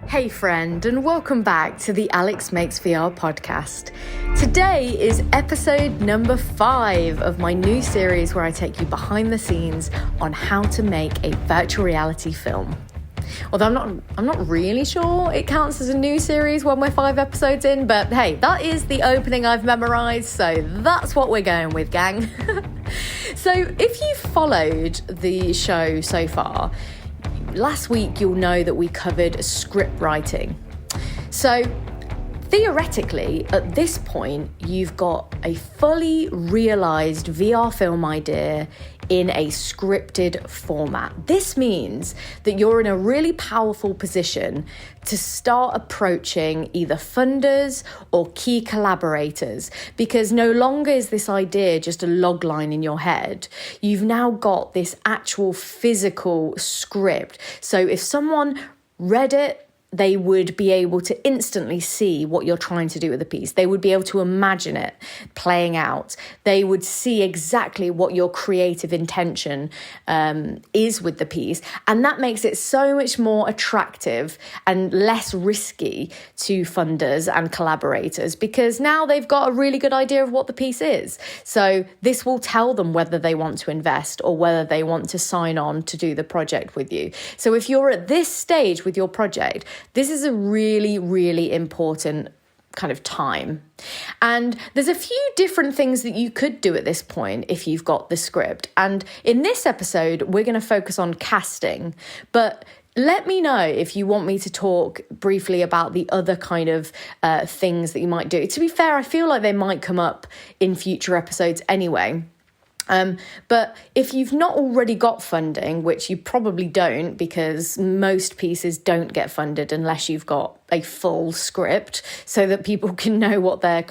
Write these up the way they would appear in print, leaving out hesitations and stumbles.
Hey friend, and welcome back to the Alex Makes VR podcast. Today is episode number 5 of my new series where I take you behind the scenes on how to make a virtual reality film. Although I'm not really sure it counts as a new series when we're 5 episodes in, but hey, that is the opening I've memorized, so that's what we're going with, gang. So if you've followed the show so far, last week you'll know that we covered script writing. So theoretically, at this point, you've got a fully realized VR film idea in a scripted format. This means that you're in a really powerful position to start approaching either funders or key collaborators, because no longer is this idea just a log line in your head. You've now got this actual physical script. So if someone read it, they would be able to instantly see what you're trying to do with the piece. They would be able to imagine it playing out. They would see exactly what your creative intention is with the piece. And that makes it so much more attractive and less risky to funders and collaborators, because now they've got a really good idea of what the piece is. So this will tell them whether they want to invest or whether they want to sign on to do the project with you. So if you're at this stage with your project, this is a really, really important kind of time. And there's a few different things that you could do at this point if you've got the script. And in this episode, we're going to focus on casting. But let me know if you want me to talk briefly about the other kind of things that you might do. To be fair, I feel like they might come up in future episodes anyway. But if you've not already got funding, which you probably don't, because most pieces don't get funded unless you've got a full script so that people can know what they're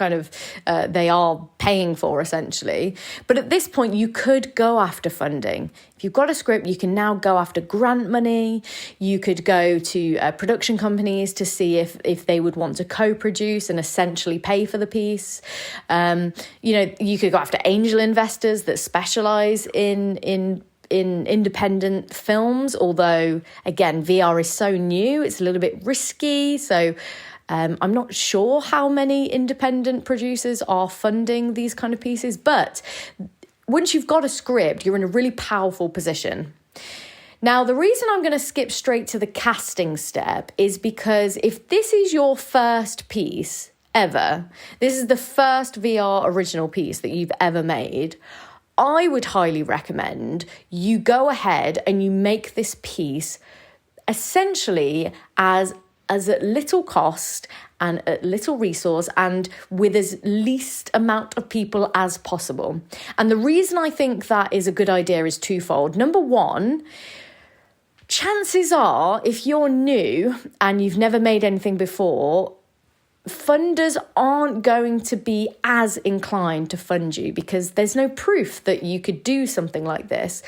they are paying for, essentially. But at this point, you could go after funding. If you've got a script, you can now go after grant money. You could go to production companies to see if they would want to co-produce and essentially pay for the piece. You could go after angel investors that specialize in independent films, although again, VR is so new, it's a little bit risky. So I'm not sure how many independent producers are funding these kind of pieces, but once you've got a script, you're in a really powerful position. Now, the reason I'm going to skip straight to the casting step is because if this is your first piece ever, this is the first VR original piece that you've ever made, I would highly recommend you go ahead and you make this piece essentially as at little cost and at little resource and with as least amount of people as possible. And the reason I think that is a good idea is twofold. Number one, chances are, if you're new and you've never made anything before, funders aren't going to be as inclined to fund you because there's no proof that you could do something like this,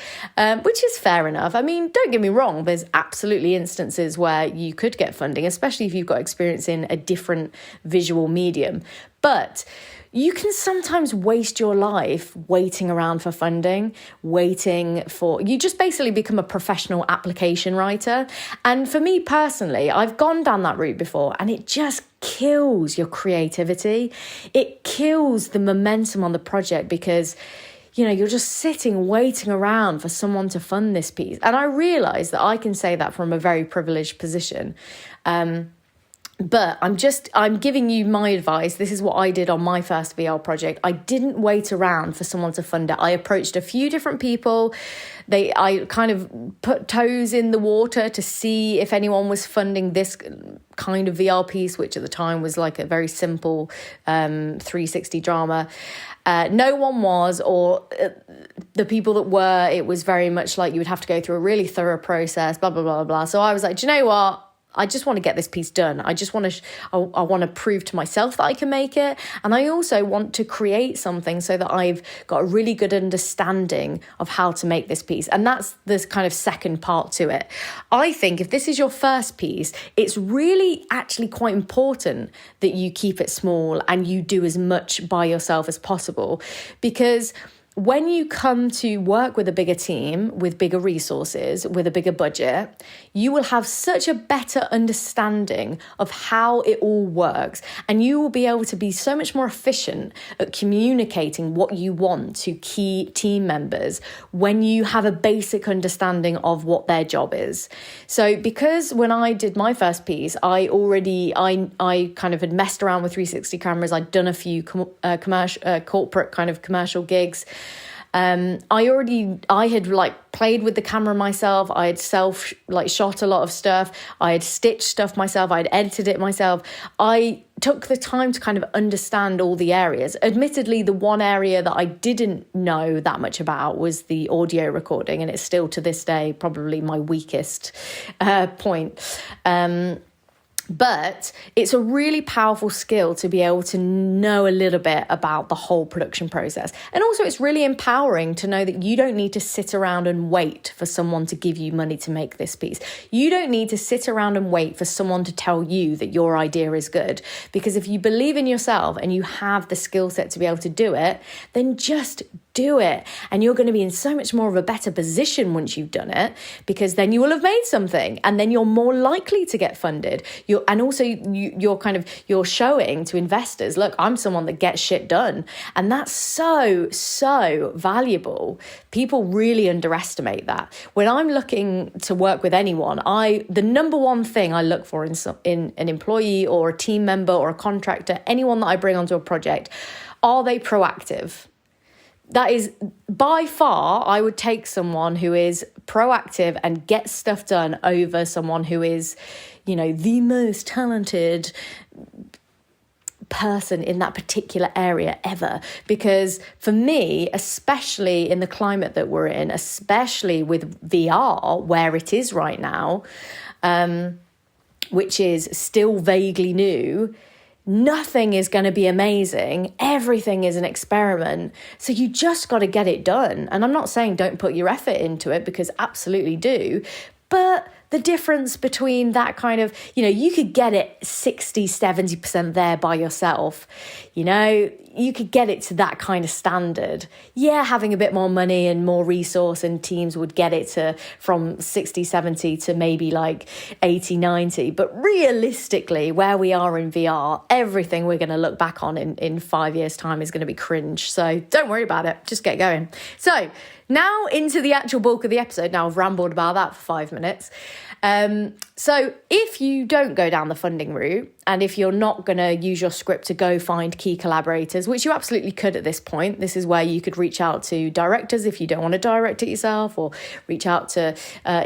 which is fair enough. I mean, don't get me wrong, there's absolutely instances where you could get funding, especially if you've got experience in a different visual medium. But you can sometimes waste your life waiting around for funding, you just basically become a professional application writer. And for me personally, I've gone down that route before and it just kills your creativity. It kills the momentum on the project because, you're just sitting, waiting around for someone to fund this piece. And I realise that I can say that from a very privileged position. But I'm giving you my advice. This is what I did on my first VR project. I didn't wait around for someone to fund it. I approached a few different people. I kind of put toes in the water to see if anyone was funding this kind of VR piece, which at the time was like a very simple 360 drama. No one was, or the people that were, it was very much like you would have to go through a really thorough process, blah, blah, blah, blah. So I was like, do you know what? I just want to get this piece done. I just want to, I want to prove to myself that I can make it. And I also want to create something so that I've got a really good understanding of how to make this piece. And that's this kind of second part to it. I think if this is your first piece, it's really actually quite important that you keep it small and you do as much by yourself as possible, because when you come to work with a bigger team, with bigger resources, with a bigger budget, you will have such a better understanding of how it all works. And you will be able to be so much more efficient at communicating what you want to key team members when you have a basic understanding of what their job is. So because when I did my first piece, I kind of had messed around with 360 cameras. I'd done a few corporate kind of commercial gigs. I had like played with the camera myself. I had shot a lot of stuff. I had stitched stuff myself. I had edited it myself. I took the time to kind of understand all the areas. Admittedly, the one area that I didn't know that much about was the audio recording, and it's still to this day probably my weakest point. But it's a really powerful skill to be able to know a little bit about the whole production process. And also it's really empowering to know that you don't need to sit around and wait for someone to give you money to make this piece. You don't need to sit around and wait for someone to tell you that your idea is good. Because if you believe in yourself and you have the skill set to be able to do it, then just do it. And you're going to be in so much more of a better position once you've done it, because then you will have made something and then you're more likely to get funded. You're showing to investors, look, I'm someone that gets shit done. And that's so valuable. People really underestimate that. When I'm looking to work with anyone, the number one thing I look for in an employee or a team member or a contractor, anyone that I bring onto a project, are they proactive? That is, by far, I would take someone who is proactive and gets stuff done over someone who is, the most talented person in that particular area ever. Because for me, especially in the climate that we're in, especially with VR, where it is right now, which is still vaguely new, nothing is going to be amazing. Everything is an experiment. So you just got to get it done. And I'm not saying don't put your effort into it, because absolutely do. But the difference between that kind of, you could get it 60, 70% there by yourself. You could get it to that kind of standard. Yeah, having a bit more money and more resource and teams would get it to from 60, 70 to maybe like 80, 90. But realistically, where we are in VR, everything we're going to look back on in 5 years' time is going to be cringe. So don't worry about it. Just get going. So now into the actual bulk of the episode. Now I've rambled about that for 5 minutes. So if you don't go down the funding route, and if you're not going to use your script to go find key collaborators, which you absolutely could at this point, this is where you could reach out to directors if you don't want to direct it yourself, or reach out to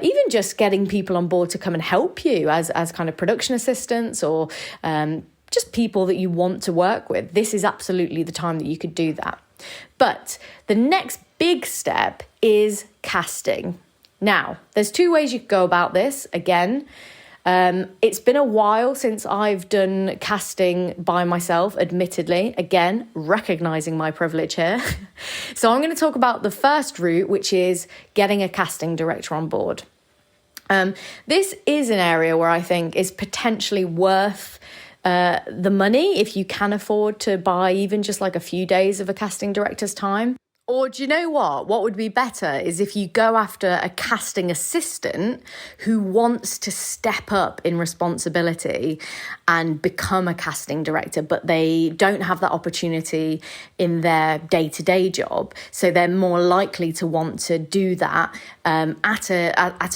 even just getting people on board to come and help you as kind of production assistants, or just people that you want to work with. This is absolutely the time that you could do that. But the next big step is casting. Now, there's 2 ways you could go about this. Again, it's been a while since I've done casting by myself, admittedly. Again, recognizing my privilege here. So I'm going to talk about the first route, which is getting a casting director on board. This is an area where I think is potentially worth the money if you can afford to buy even just like a few days of a casting director's time. Or do you know what? What would be better is if you go after a casting assistant who wants to step up in responsibility and become a casting director, but they don't have that opportunity in their day-to-day job. So they're more likely to want to do that at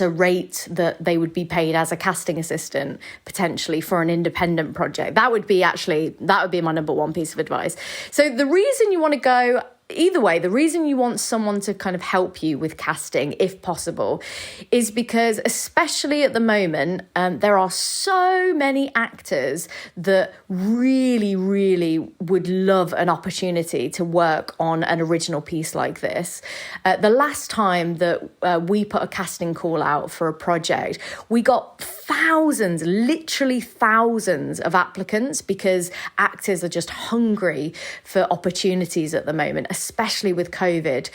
a rate that they would be paid as a casting assistant, potentially for an independent project. That would be my number one piece of advice. So the reason you want to go either way, the reason you want someone to kind of help you with casting, if possible, is because, especially at the moment, there are so many actors that really, really would love an opportunity to work on an original piece like this. The last time that we put a casting call out for a project, we got thousands, literally thousands of applicants, because actors are just hungry for opportunities at the moment, especially with COVID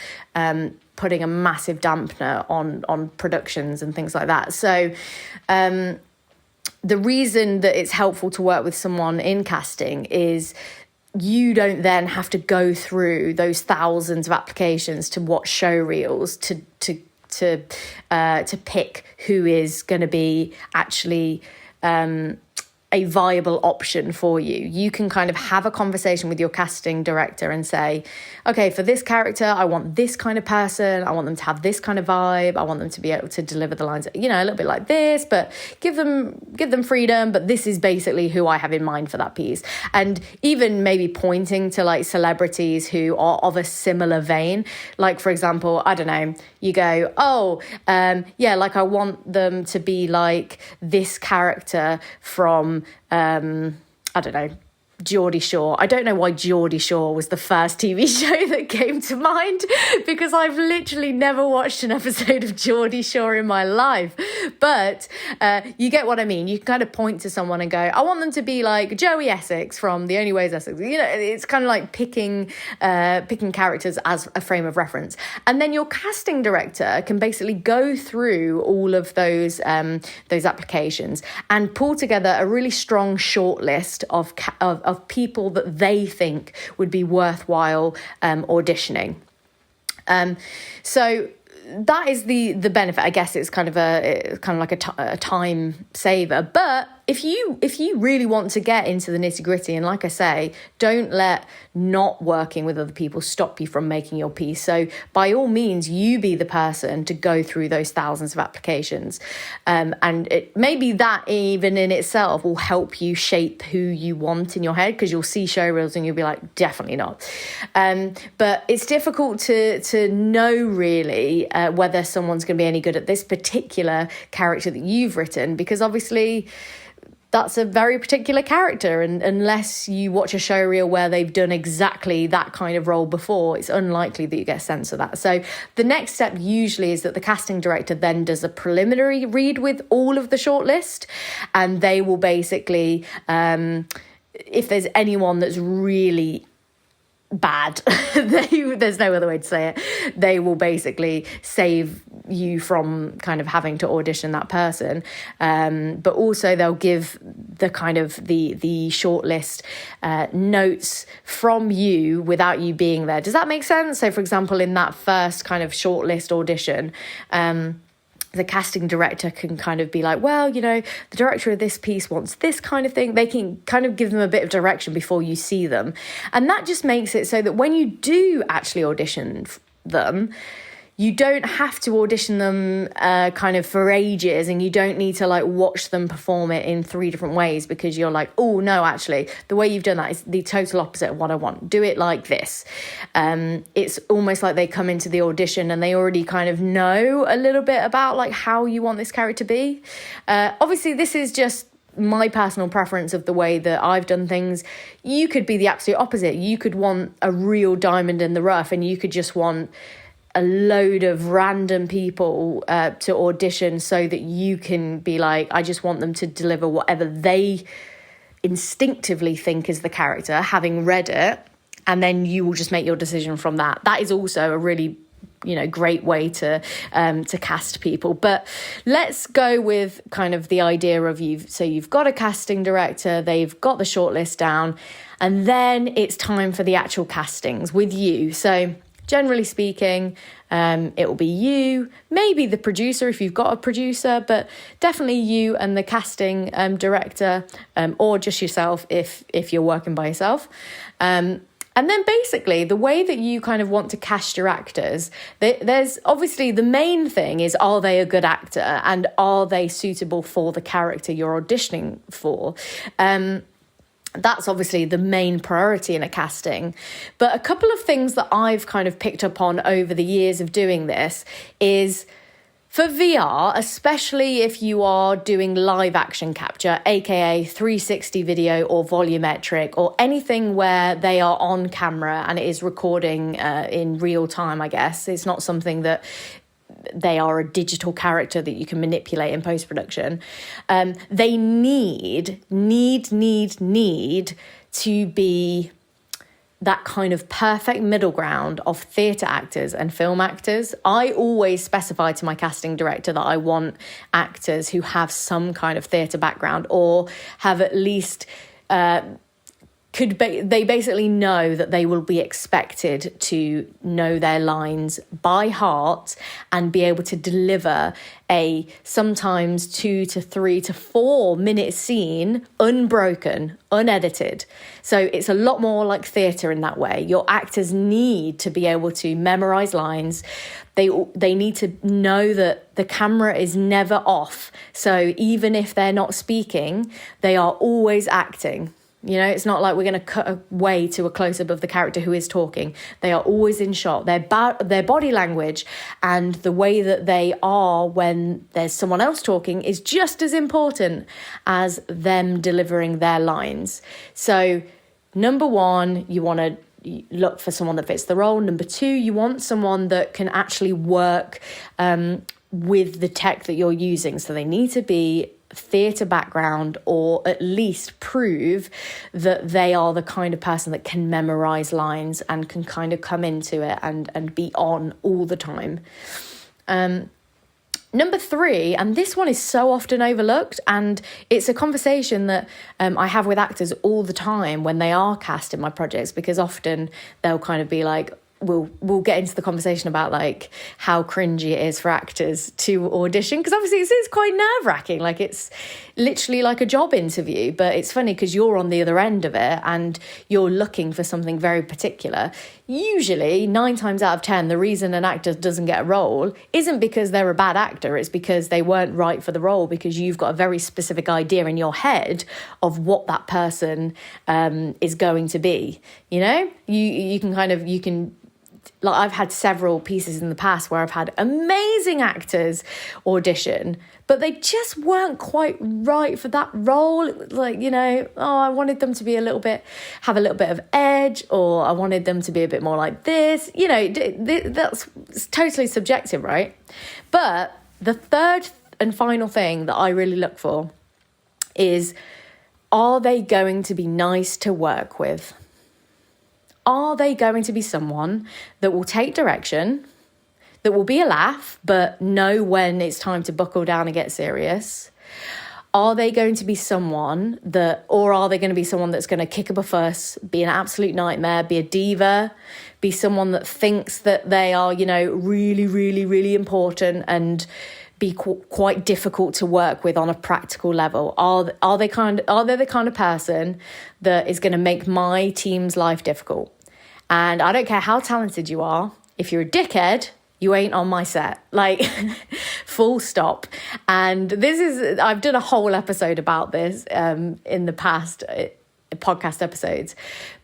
putting a massive dampener on productions and things like that. So the reason that it's helpful to work with someone in casting is you don't then have to go through those thousands of applications to watch show reels to pick who is going to be actually a viable option for you. You can kind of have a conversation with your casting director and say, okay, for this character, I want this kind of person. I want them to have this kind of vibe. I want them to be able to deliver the lines, a little bit like this, but give them freedom. But this is basically who I have in mind for that piece. And even maybe pointing to like celebrities who are of a similar vein. Like, for example, I don't know, you go, like I want them to be like this character from I don't know, Geordie Shore. I don't know why Geordie Shore was the first TV show that came to mind, because I've literally never watched an episode of Geordie Shore in my life. But you get what I mean. You can kind of point to someone and go, I want them to be like Joey Essex from The Only Way is Essex. It's kind of like picking characters as a frame of reference. And then your casting director can basically go through all of those applications and pull together a really strong shortlist of people that they think would be worthwhile auditioning. So that is the benefit. I guess it's kind of like a time saver. But if you really want to get into the nitty-gritty, and like I say, don't let not working with other people stop you from making your piece. So by all means, you be the person to go through those thousands of applications. And it maybe that even in itself will help you shape who you want in your head, because you'll see show reels and you'll be like, definitely not. But it's difficult to know really whether someone's going to be any good at this particular character that you've written, because obviously that's a very particular character, and unless you watch a show reel where they've done exactly that kind of role before, it's unlikely that you get a sense of that. So the next step usually is that the casting director then does a preliminary read with all of the shortlist, and they will basically, if there's anyone that's really bad, there's no other way to say it, they will basically save you from kind of having to audition that person, but also they'll give the kind of the shortlist notes from you without you being there. Does that make sense? So for example, in that first kind of shortlist audition, the casting director can kind of be like, well, the director of this piece wants this kind of thing. They can kind of give them a bit of direction before you see them. And that just makes it so that when you do actually audition them, you don't have to audition them kind of for ages, and you don't need to like watch them perform it in 3 different ways, because you're like, oh no, actually the way you've done that is the total opposite of what I want. Do it like this. It's almost like they come into the audition and they already kind of know a little bit about like how you want this character to be. Obviously this is just my personal preference of the way that I've done things. You could be the absolute opposite. You could want a real diamond in the rough, and you could just want a load of random people to audition, so that you can be like, I just want them to deliver whatever they instinctively think is the character, having read it, and then you will just make your decision from that. That is also a really great way to cast people. But let's go with kind of the idea of you've got a casting director, they've got the shortlist down, and then it's time for the actual castings with you. So generally speaking, it will be you, maybe the producer if you've got a producer, but definitely you and the casting director, or just yourself if you're working by yourself. And then basically the way that you kind of want to cast your actors, there's obviously the main thing is, are they a good actor and are they suitable for the character you're auditioning for? That's obviously the main priority in a casting. But a couple of things that I've kind of picked up on over the years of doing this is, for VR, especially if you are doing live action capture, aka 360 video or volumetric, or anything where they are on camera and it is recording in real time, I guess. It's not something that they are a digital character that you can manipulate in post-production. They need to be that kind of perfect middle ground of theatre actors and film actors. I always specify to my casting director that I want actors who have some kind of theatre background, or have at least they basically know that they will be expected to know their lines by heart and be able to deliver a sometimes 2 to 3 to 4 minute scene unbroken, unedited. So it's a lot more like theatre in that way. Your actors need to be able to memorize lines. They need to know that the camera is never off. So even if they're not speaking, they are always acting. You know, it's not like we're going to cut away to a close-up of the character who is talking. They are always in shot. Their body language and the way that they are when there's someone else talking is just as important as them delivering their lines. So, number one, you want to look for someone that fits the role. Number two, you want someone that can actually work with the tech that you're using. So they need to be theatre background, or at least prove that they are the kind of person that can memorize lines and can kind of come into it and be on all the time. Number three, and this one is so often overlooked, and it's a conversation that I have with actors all the time when they are cast in my projects, because often they'll kind of be like, we'll get into the conversation about like how cringy it is for actors to audition, because obviously it's quite nerve-wracking. Like, it's literally like a job interview, but it's funny because you're on the other end of it and you're looking for something very particular. Usually 9 times out of 10, the reason an actor doesn't get a role isn't because they're a bad actor. It's because they weren't right for the role, because you've got a very specific idea in your head of what that person is going to be. You know, you can like, I've had several pieces in the past where I've had amazing actors audition, but they just weren't quite right for that role. Like, you know, I wanted them to be have a little bit of edge, or I wanted them to be a bit more like this. You know, that's totally subjective, right? But the third and final thing that I really look for is, are they going to be nice to work with? Are they going to be someone that will take direction, that will be a laugh, but know when it's time to buckle down and get serious? Are they going to be someone or are they going to be someone that's going to kick up a fuss, be an absolute nightmare, be a diva, be someone that thinks that they are, you know, really, really, really important and be quite difficult to work with on a practical level? Are they the kind of person that is going to make my team's life difficult? And I don't care how talented you are, if you're a dickhead, you ain't on my set. Like, full stop. And I've done a whole episode about this in the past podcast episodes,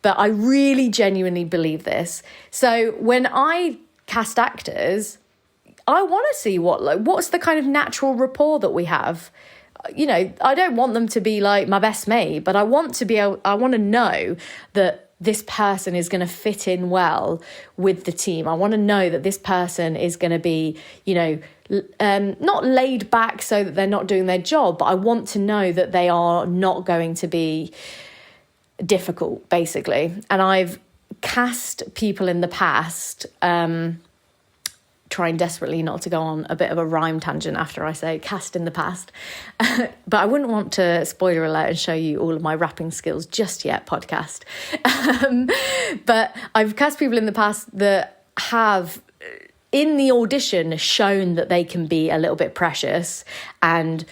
but I really genuinely believe this. So when I cast actors, I want to see what's the kind of natural rapport that we have. You know, I don't want them to be like my best mate, but I want to know that this person is going to fit in well with the team. I want to know that this person is going to be, you know, not laid back so that they're not doing their job, but I want to know that they are not going to be difficult, basically. And I've cast people in the past, trying desperately not to go on a bit of a rhyme tangent after I say cast in the past. But I wouldn't want to, spoiler alert, and show you all of my rapping skills just yet, podcast. But I've cast people in the past that have, in the audition, shown that they can be a little bit precious. And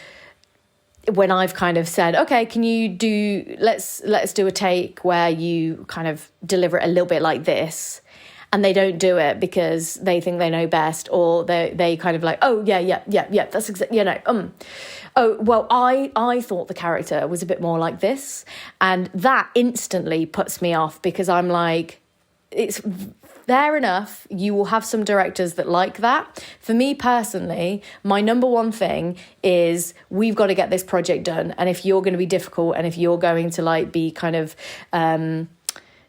when I've kind of said, okay, can you let's do a take where you kind of deliver it a little bit like this, and they don't do it because they think they know best, or they kind of like, oh, yeah, that's exactly, you know, oh, well, I thought the character was a bit more like this. And that instantly puts me off, because I'm like, it's fair enough, you will have some directors that like that. For me personally, my number one thing is we've got to get this project done. And if you're going to be difficult, and if you're going to like be kind of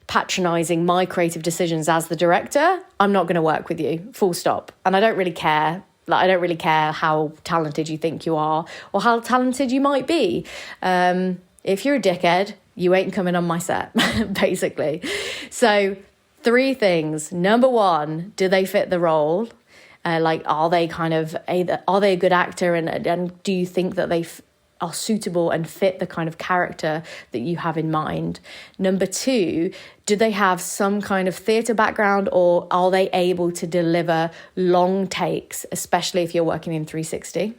patronizing my creative decisions as the director, I'm not going to work with you, full stop. And I don't really care. Like, I don't really care how talented you think you are or how talented you might be. If you're a dickhead, you ain't coming on my set, basically. So 3 things. Number 1, do they fit the role? Like, are they a good actor, and do you think that are suitable and fit the kind of character that you have in mind. Number 2, do they have some kind of theatre background, or are they able to deliver long takes, especially if you're working in 360?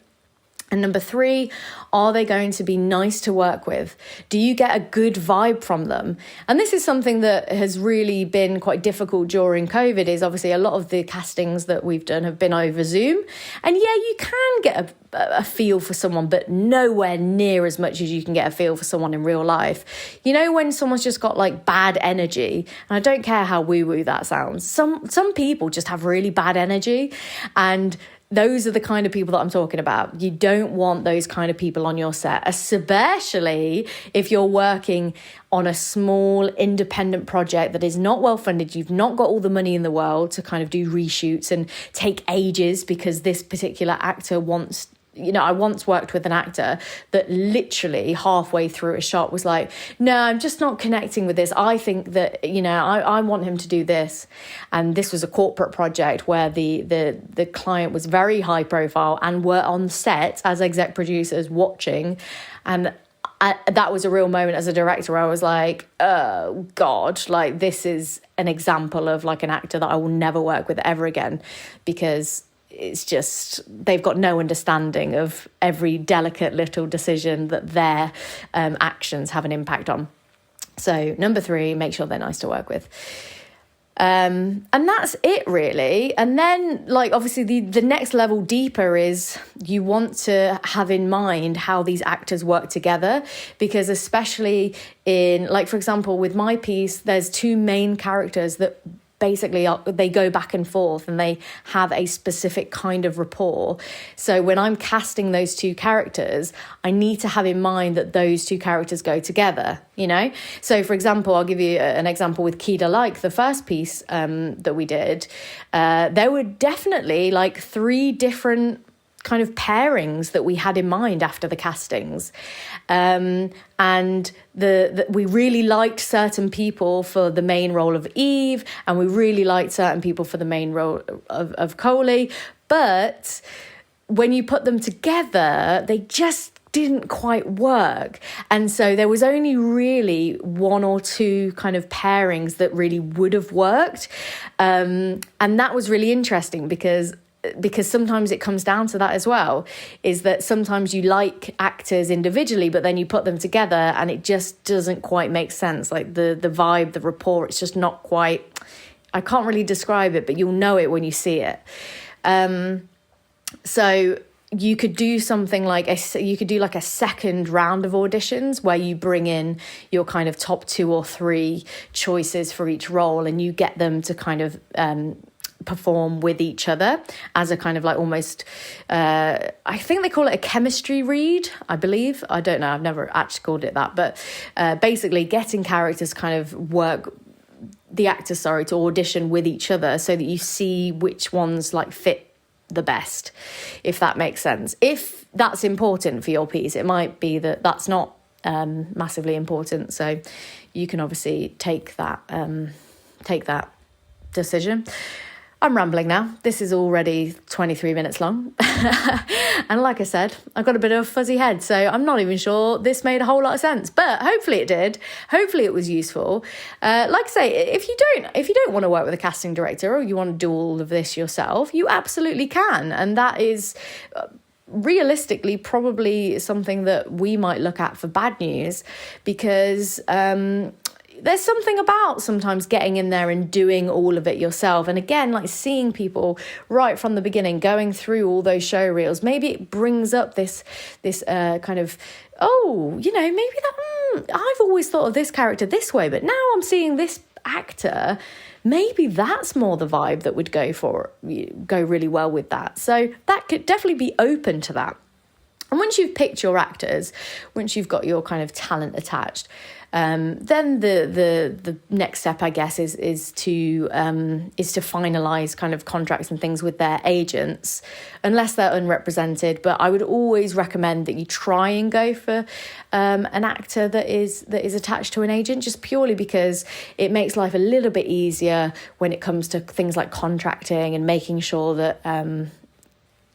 And number 3, are they going to be nice to work with? Do you get a good vibe from them? And this is something that has really been quite difficult during COVID, is obviously a lot of the castings that we've done have been over Zoom. And yeah, you can get a feel for someone, but nowhere near as much as you can get a feel for someone in real life. You know, when someone's just got like bad energy, and I don't care how woo-woo that sounds, some people just have really bad energy, and those are the kind of people that I'm talking about. You don't want those kind of people on your set, especially if you're working on a small independent project that is not well funded. You've not got all the money in the world to kind of do reshoots and take ages because this particular actor wants. You know, I once worked with an actor that literally halfway through a shot was like, no, I'm just not connecting with this. I think that, you know, I want him to do this. And this was a corporate project where the client was very high profile and were on set as exec producers watching. And that was a real moment as a director where I was like, oh God, like this is an example of like an actor that I will never work with ever again, because it's just, they've got no understanding of every delicate little decision that their actions have an impact on. So number 3, make sure they're nice to work with. And that's it really. And then like obviously the next level deeper is you want to have in mind how these actors work together, because especially in, like, for example, with my piece, there's 2 main characters that basically they go back and forth and they have a specific kind of rapport. So when I'm casting those 2 characters, I need to have in mind that those 2 characters go together, you know? So for example, I'll give you an example with Kida Like, the first piece that we did. There were definitely like 3 different kind of pairings that we had in mind after the castings. And we really liked certain people for the main role of Eve, and we really liked certain people for the main role of Coley. But when you put them together, they just didn't quite work. And so there was only really 1 or 2 kind of pairings that really would have worked. And that was really interesting because sometimes it comes down to that as well, is that sometimes you like actors individually, but then you put them together and it just doesn't quite make sense. Like the vibe, the rapport, it's just not quite, I can't really describe it, but you'll know it when you see it. So you could do something like you could do like a second round of auditions where you bring in your kind of top 2 or 3 choices for each role, and you get them to kind of perform with each other as a kind of like almost I think they call it a chemistry read, I believe. I don't know, I've never actually called it that, but basically getting characters kind of the actors to audition with each other so that you see which ones like fit the best, if that makes sense. If that's important for your piece, it might be that that's not massively important, so you can obviously take that decision. I'm rambling now. This is already 23 minutes long. And like I said, I've got a bit of a fuzzy head, so I'm not even sure this made a whole lot of sense, but hopefully it did. Hopefully it was useful. Like I say, if you don't want to work with a casting director, or you want to do all of this yourself, you absolutely can. And that is realistically probably something that we might look at for Bad News, because there's something about sometimes getting in there and doing all of it yourself. And again, like seeing people right from the beginning, going through all those show reels, maybe it brings up this kind of, oh, you know, maybe that, I've always thought of this character this way, but now I'm seeing this actor, maybe that's more the vibe that would go really well with that. So that could definitely be open to that. And once you've picked your actors, once you've got your kind of talent attached, then the next step, I guess, is to finalise kind of contracts and things with their agents, unless they're unrepresented. But I would always recommend that you try and go for an actor that is attached to an agent, just purely because it makes life a little bit easier when it comes to things like contracting and making sure that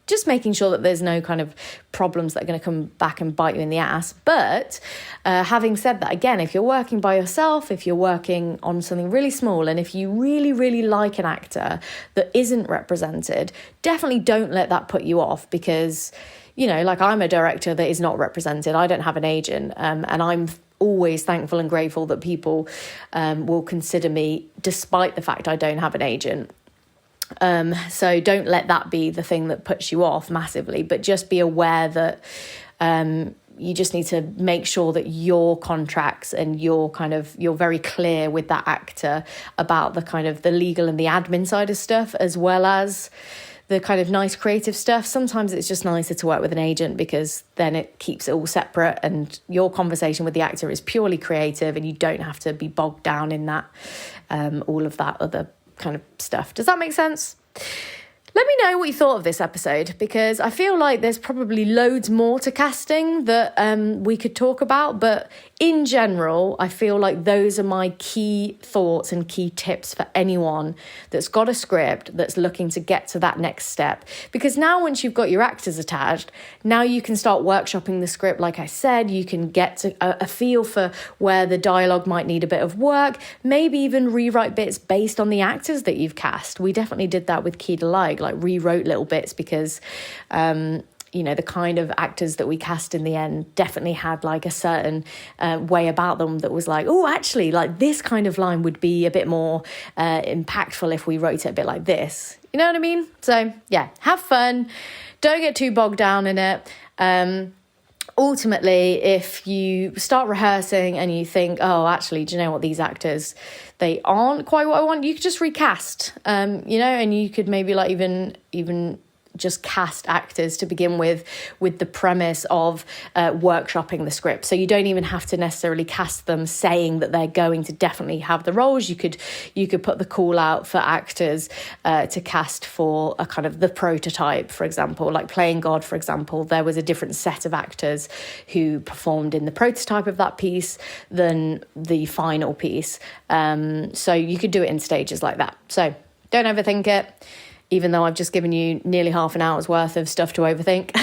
just making sure that there's no kind of problems that are going to come back and bite you in the ass. But having said that, again, if you're working by yourself, if you're working on something really small, and if you really, really like an actor that isn't represented, definitely don't let that put you off, because, you know, like, I'm a director that is not represented. I don't have an agent, and I'm always thankful and grateful that people will consider me despite the fact I don't have an agent. So don't let that be the thing that puts you off massively, but just be aware that you just need to make sure that your contracts and you're very clear with that actor about the kind of the legal and the admin side of stuff, as well as the kind of nice creative stuff. Sometimes it's just nicer to work with an agent, because then it keeps it all separate and your conversation with the actor is purely creative, and you don't have to be bogged down in that, all of that other kind of stuff. Does that make sense? Let me know what you thought of this episode, because I feel like there's probably loads more to casting that we could talk about. But in general, I feel like those are my key thoughts and key tips for anyone that's got a script that's looking to get to that next step. Because now, once you've got your actors attached, now you can start workshopping the script. Like I said, you can get to a feel for where the dialogue might need a bit of work, maybe even rewrite bits based on the actors that you've cast. We definitely did that with Key to like rewrote little bits, because you know, the kind of actors that we cast in the end definitely had like a certain way about them that was like, oh, actually, like, this kind of line would be a bit more impactful if we wrote it a bit like this. You know what I mean? So yeah, have fun. Don't get too bogged down in it. Ultimately, if you start rehearsing and you think, oh, actually, do you know what, these actors, they aren't quite what I want, you could just recast, you know, and you could maybe like even just cast actors to begin with the premise of workshopping the script. So you don't even have to necessarily cast them saying that they're going to definitely have the roles. You could put the call out for actors to cast for a kind of the prototype, for example, like Playing God, for example. There was a different set of actors who performed in the prototype of that piece than the final piece. So you could do it in stages like that. So don't overthink it, even though I've just given you nearly half an hour's worth of stuff to overthink.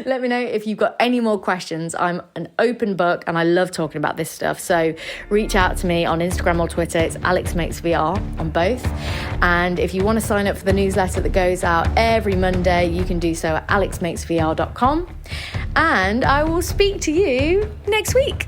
Let me know if you've got any more questions. I'm an open book and I love talking about this stuff. So reach out to me on Instagram or Twitter. It's AlexMakesVR on both. And if you want to sign up for the newsletter that goes out every Monday, you can do so at alexmakesvr.com. And I will speak to you next week.